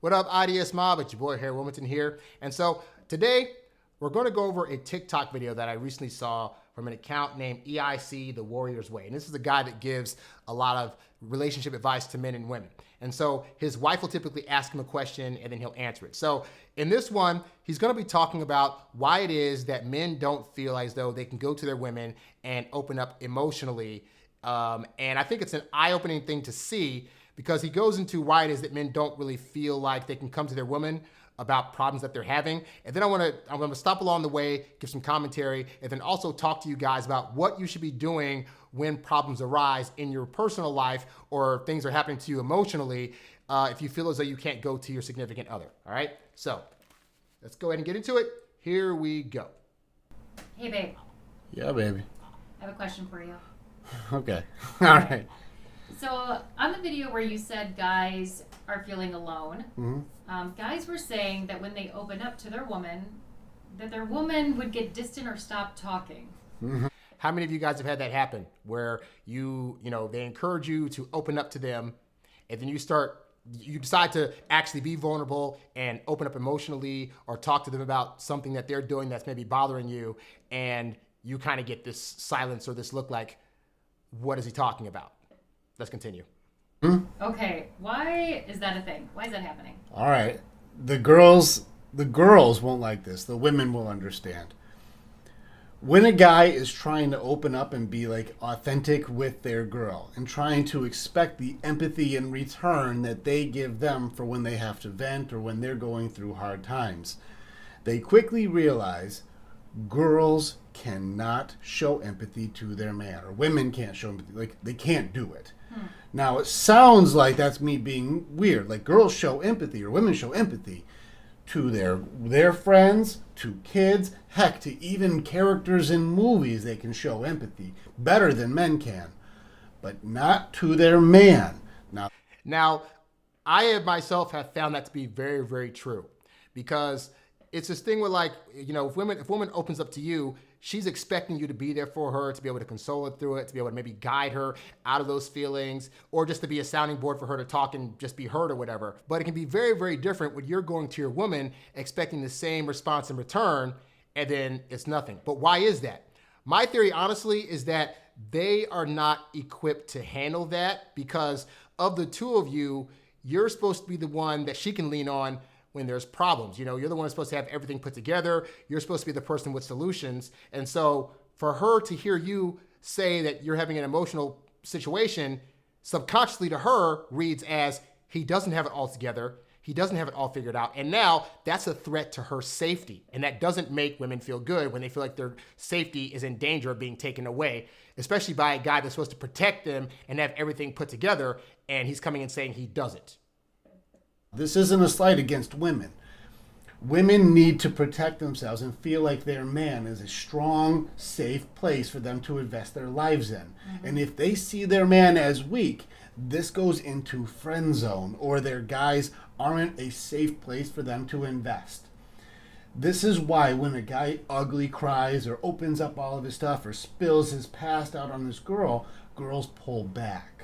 What up, IDS Mob? It's your boy Harry Wilmington here. And so today we're going to go over a TikTok video that I recently saw from an account named EIC The Warrior's Way. And this is a guy that gives a lot of relationship advice to men and women. And so his wife will typically ask him a question and then he'll answer it. So in this one, he's going to be talking about why it is that men don't feel as though they can go to their women and open up emotionally. And I think it's an eye-opening thing to see, because he goes into why it is that men don't really feel like they can come to their woman about problems that they're having. And then I'm gonna stop along the way, give some commentary, and then also talk to you guys about what you should be doing when problems arise in your personal life or things are happening to you emotionally, if you feel as though you can't go to your significant other. All right, so let's go ahead and get into it. Here we go. Hey, babe. Yeah, baby. I have a question for you. Okay. All right. So, on the video where you said guys are feeling alone, guys were saying that when they open up to their woman, that their woman would get distant or stop talking. How many of you guys have had that happen where they encourage you to open up to them, and then you decide to actually be vulnerable and open up emotionally or talk to them about something that they're doing that's maybe bothering you, and you kind of get this silence or this look like, what is he talking about? Let's continue. Okay, why is that a thing? Why is that happening? All right. The girls won't like this. The women will understand. When a guy is trying to open up and be like authentic with their girl and trying to expect the empathy in return that they give them for when they have to vent or when they're going through hard times, they quickly realize girls cannot show empathy to their man, or women can't show empathy. Like, they can't do it. Now, it sounds like that's me being weird. Like, girls show empathy or women show empathy to their friends, to kids, heck, to even characters in movies. They can show empathy better than men can, but not to their man. Now, I myself have found that to be very, very true, because it's this thing where, like, if a woman opens up to you, she's expecting you to be there for her, to be able to console her through it, to be able to maybe guide her out of those feelings, or just to be a sounding board for her to talk and just be heard or whatever. But it can be very, very different when you're going to your woman expecting the same response in return, and then it's nothing. But why is that? My theory, honestly, is that they are not equipped to handle that, because of the two of you, you're supposed to be the one that she can lean on when there's problems. You're the one who's supposed to have everything put together. You're supposed to be the person with solutions. And so for her to hear you say that you're having an emotional situation, subconsciously to her reads as, he doesn't have it all together. He doesn't have it all figured out. And now that's a threat to her safety. And that doesn't make women feel good when they feel like their safety is in danger of being taken away, especially by a guy that's supposed to protect them and have everything put together, and he's coming and saying he doesn't. This isn't a slight against women. Women need to protect themselves and feel like their man is a strong, safe place for them to invest their lives in. And if they see their man as weak, this goes into friend zone, or their guys aren't a safe place for them to invest. This is why when a guy ugly cries or opens up all of his stuff or spills his past out on this girl, girls pull back.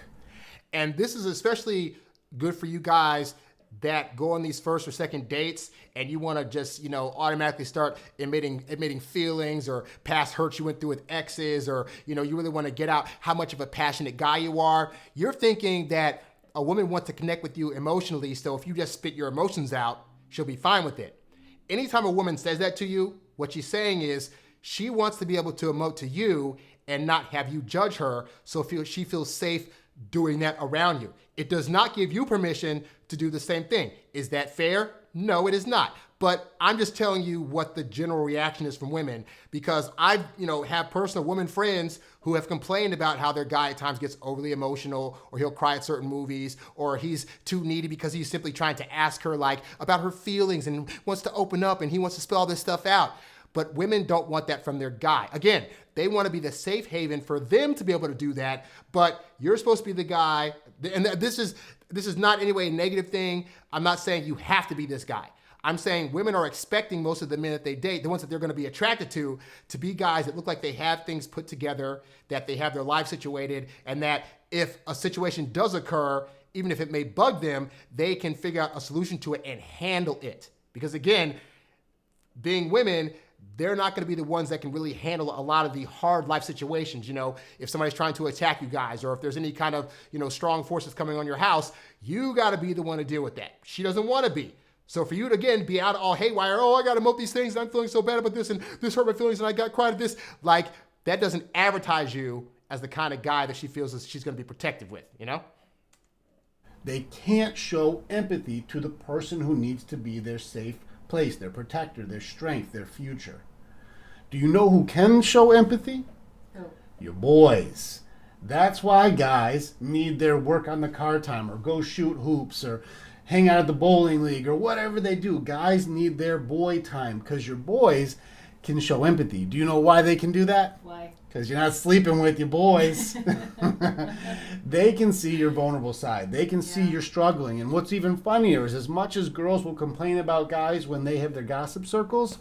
And this is especially good for you guys that go on these first or second dates, and you want to just, automatically start admitting feelings or past hurts you went through with exes, or, you really want to get out how much of a passionate guy you are. You're thinking that a woman wants to connect with you emotionally, so if you just spit your emotions out, she'll be fine with it. Anytime a woman says that to you, what she's saying is she wants to be able to emote to you and not have you judge her, so she feels safe doing that around you. It does not give you permission to do the same thing. Is that fair? No, it is not. But I'm just telling you what the general reaction is from women, because I, have personal women friends who have complained about how their guy at times gets overly emotional, or he'll cry at certain movies, or he's too needy because he's simply trying to ask her about her feelings and wants to open up and he wants to spill all this stuff out. But women don't want that from their guy. Again, they want to be the safe haven for them to be able to do that, but you're supposed to be the guy, and this is not anyway a negative thing. I'm not saying you have to be this guy. I'm saying women are expecting most of the men that they date, the ones that they're going to be attracted to be guys that look like they have things put together, that they have their life situated, and that if a situation does occur, even if it may bug them, they can figure out a solution to it and handle it. Because again, being women, they're not going to be the ones that can really handle a lot of the hard life situations. If somebody's trying to attack you guys, or if there's any kind of, strong forces coming on your house, you got to be the one to deal with that. She doesn't want to be. So for you to, again, be out all haywire, I got to emote these things, and I'm feeling so bad about this, and this hurt my feelings, and I got quiet at this, like, that doesn't advertise you as the kind of guy that she feels that she's going to be protective with, They can't show empathy to the person who needs to be their safe place, their protector, their strength, their future. Do you know who can show empathy? Who? Your boys. That's why guys need their work on the car time, or go shoot hoops, or hang out at the bowling league, or whatever they do. Guys need their boy time, because your boys can show empathy. Do you know why they can do that? Why? Because you're not sleeping with your boys. They can see your vulnerable side. They can see you're struggling. And what's even funnier is, as much as girls will complain about guys when they have their gossip circles,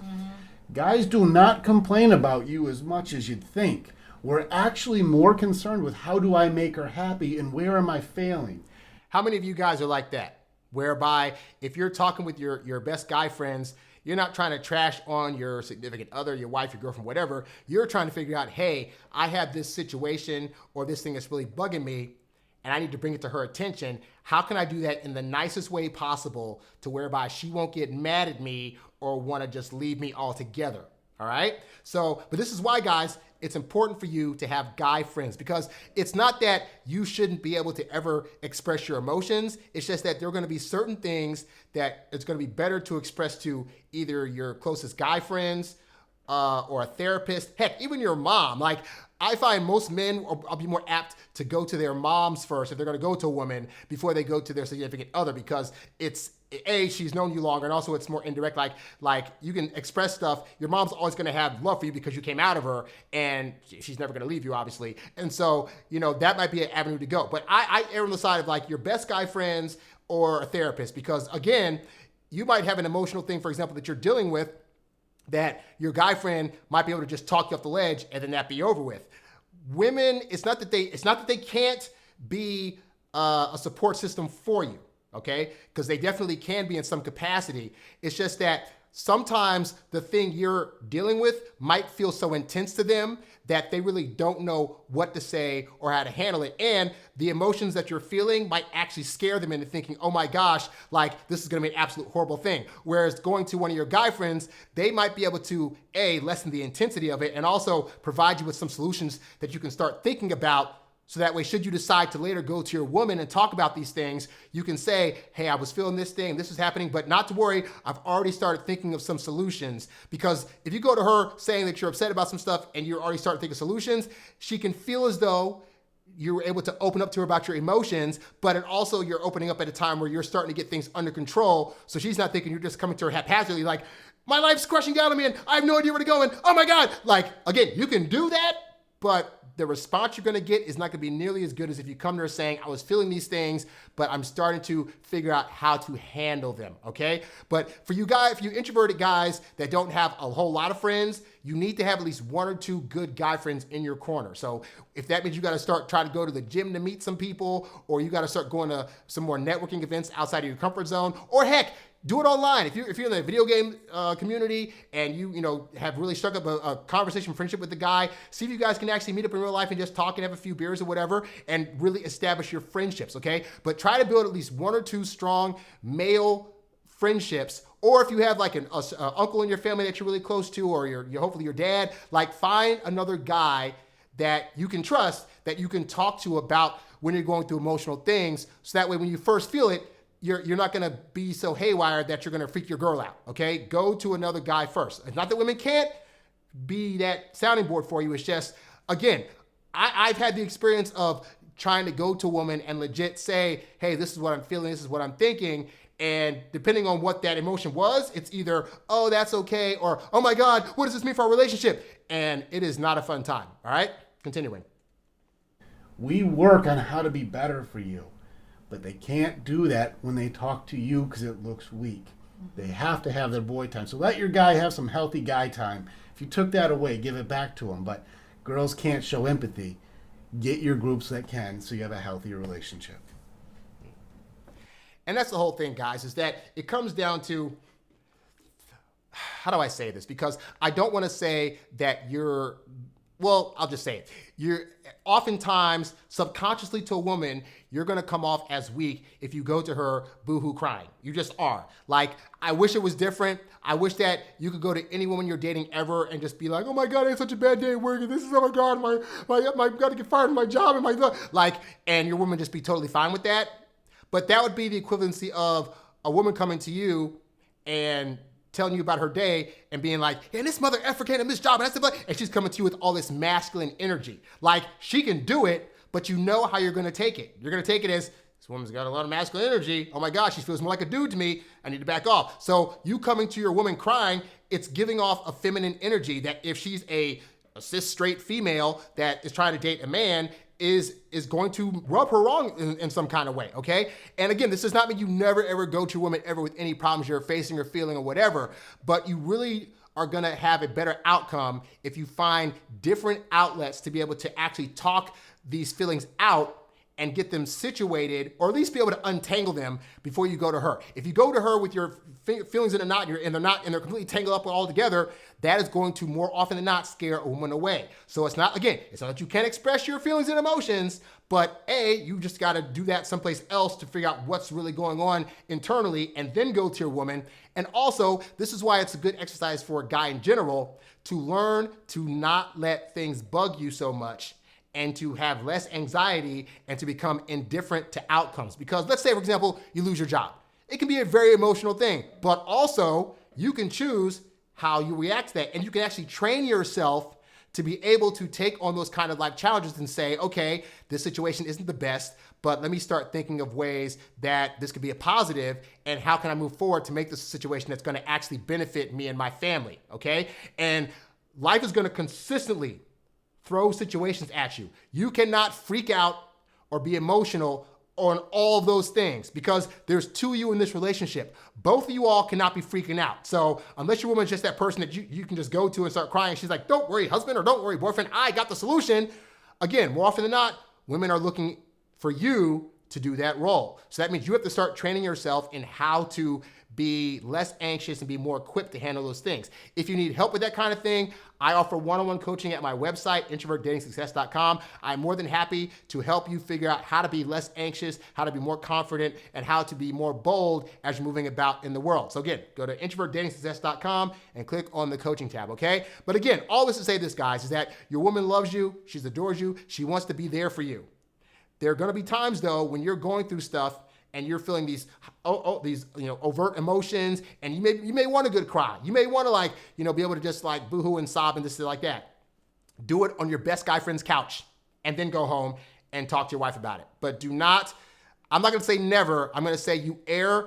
guys do not complain about you as much as you'd think. We're actually more concerned with, how do I make her happy and where am I failing? How many of you guys are like that? Whereby if you're talking with your best guy friends, you're not trying to trash on your significant other, your wife, your girlfriend, whatever. You're trying to figure out, hey, I have this situation or this thing that's really bugging me, and I need to bring it to her attention. How can I do that in the nicest way possible to whereby she won't get mad at me or want to just leave me altogether? All right? So, but this is why, guys, it's important for you to have guy friends, because it's not that you shouldn't be able to ever express your emotions. It's just that there are going to be certain things that it's going to be better to express to either your closest guy friends or a therapist. Heck, even your mom. Like, I find most men will be more apt to go to their moms first if they're going to go to a woman before they go to their significant other, because it's, A, she's known you longer, and also it's more indirect. Like you can express stuff. Your mom's always going to have love for you because you came out of her, and she's never going to leave you, obviously. And so, that might be an avenue to go. But I err on the side of like your best guy friends or a therapist, because again, you might have an emotional thing, for example, that you're dealing with, that your guy friend might be able to just talk you off the ledge and then that be over with. Women, it's not that they can't be a support system for you, okay? Because they definitely can be in some capacity. It's just that sometimes the thing you're dealing with might feel so intense to them that they really don't know what to say or how to handle it. And the emotions that you're feeling might actually scare them into thinking, oh my gosh, like this is gonna be an absolute horrible thing. Whereas going to one of your guy friends, they might be able to, A, lessen the intensity of it, and also provide you with some solutions that you can start thinking about. So that way, should you decide to later go to your woman and talk about these things, you can say, hey, I was feeling this thing, this is happening, but not to worry, I've already started thinking of some solutions. Because if you go to her saying that you're upset about some stuff and you're already starting to think of solutions, she can feel as though you're able to open up to her about your emotions, but it also you're opening up at a time where you're starting to get things under control. So she's not thinking you're just coming to her haphazardly like, my life's crushing down on me and I have no idea where to go, and oh my God. Like, again, you can do that, but the response you're going to get is not going to be nearly as good as if you come to her saying, I was feeling these things, but I'm starting to figure out how to handle them, okay? But for you guys, for you introverted guys that don't have a whole lot of friends, you need to have at least one or two good guy friends in your corner. So if that means you got to start trying to go to the gym to meet some people, or you got to start going to some more networking events outside of your comfort zone, or heck, do it online. If you're in the video game community and you have really struck up a conversation, friendship with the guy, see if you guys can actually meet up in real life and just talk and have a few beers or whatever, and really establish your friendships, okay? But try to build at least one or two strong male friendships. Or if you have like an uncle in your family that you're really close to, or your hopefully your dad, like find another guy that you can trust, that you can talk to about when you're going through emotional things. So that way when you first feel it, you're not going to be so haywire that you're going to freak your girl out, okay? Go to another guy first. It's not that women can't be that sounding board for you. It's just, again, I've had the experience of trying to go to a woman and legit say, hey, this is what I'm feeling, this is what I'm thinking. And depending on what that emotion was, it's either, oh, that's okay, or, oh my God, what does this mean for our relationship? And it is not a fun time, all right? Continuing. We work on how to be better for you. But they can't do that when they talk to you because it looks weak. They have to have their boy time. So let your guy have some healthy guy time. If you took that away, give it back to him. But girls can't show empathy. Get your groups that can so you have a healthier relationship. And that's the whole thing, guys, is that it comes down to, how do I say this? Because I don't want to say that I'll just say it. You're oftentimes subconsciously to a woman, you're going to come off as weak if you go to her boohoo crying. You just are. Like, I wish it was different. I wish that you could go to any woman you're dating ever and just be like, oh my God, I had such a bad day at work. And this is, oh my God, my got to get fired from my job. And your woman just be totally fine with that. But that would be the equivalency of a woman coming to you and telling you about her day and being like, hey, this mother effer can't have this job, and she's coming to you with all this masculine energy. Like, she can do it, but you know how you're gonna take it. You're gonna take it as, this woman's got a lot of masculine energy. Oh my gosh, she feels more like a dude to me. I need to back off. So you coming to your woman crying, it's giving off a feminine energy that if she's a cis straight female that is trying to date a man, is going to rub her wrong in some kind of way, okay? And again, this does not mean you never ever go to a woman ever with any problems you're facing or feeling or whatever, but you really are gonna have a better outcome if you find different outlets to be able to actually talk these feelings out and get them situated, or at least be able to untangle them before you go to her. If you go to her with your feelings in a knot and they're completely tangled up all together, that is going to more often than not scare a woman away. So it's not that you can't express your feelings and emotions, but you just gotta do that someplace else to figure out what's really going on internally and then go to your woman. And also, this is why it's a good exercise for a guy in general to learn to not let things bug you so much, and to have less anxiety and to become indifferent to outcomes. Because let's say, for example, you lose your job. It can be a very emotional thing, but also you can choose how you react to that. And you can actually train yourself to be able to take on those kind of life challenges and say, okay, this situation isn't the best, but let me start thinking of ways that this could be a positive, and how can I move forward to make this a situation that's gonna actually benefit me and my family, okay? And life is gonna consistently throw situations at you. You cannot freak out or be emotional on all of those things because there's two of you in this relationship. Both of you all cannot be freaking out. So unless your woman's just that person that you can just go to and start crying, she's like, don't worry, husband, or don't worry, boyfriend, I got the solution. Again, more often than not, women are looking for you to do that role. So that means you have to start training yourself in how to be less anxious and be more equipped to handle those things. If you need help with that kind of thing, I offer one-on-one coaching at my website, introvertdatingsuccess.com. I'm more than happy to help you figure out how to be less anxious, how to be more confident, and how to be more bold as you're moving about in the world. So again, go to introvertdatingsuccess.com and click on the coaching tab, okay? But again, all this to say this, guys, is that your woman loves you, she adores you, she wants to be there for you. There are gonna be times though when you're going through stuff and you're feeling these overt emotions, and you may want a good cry. You may want to be able to just boohoo and sob and just like that. Do it on your best guy friend's couch, and then go home and talk to your wife about it. But do not. I'm not gonna say never. I'm gonna say you err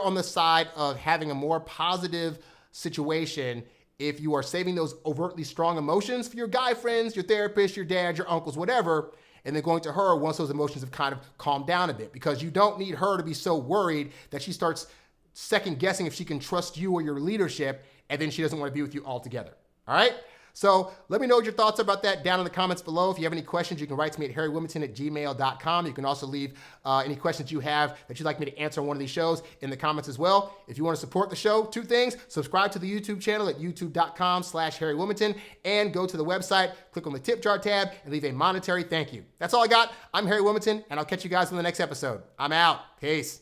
on the side of having a more positive situation if you are saving those overtly strong emotions for your guy friends, your therapist, your dad, your uncles, whatever, and then going to her once those emotions have kind of calmed down a bit, because you don't need her to be so worried that she starts second guessing if she can trust you or your leadership, and then she doesn't want to be with you altogether. All right? So let me know what your thoughts are about that down in the comments below. If you have any questions, you can write to me at harrywimbledon@gmail.com. You can also leave any questions you have that you'd like me to answer on one of these shows in the comments as well. If you want to support the show, two things: subscribe to the YouTube channel at youtube.com/harrywimbledon, and go to the website, click on the tip jar tab, and leave a monetary thank you. That's all I got. I'm Harry Wimbledon, and I'll catch you guys in the next episode. I'm out. Peace.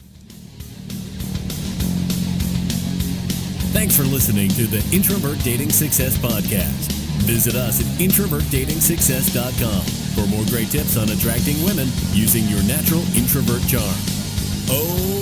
Thanks for listening to the Introvert Dating Success Podcast. Visit us at introvertdatingsuccess.com for more great tips on attracting women using your natural introvert charm. Oh,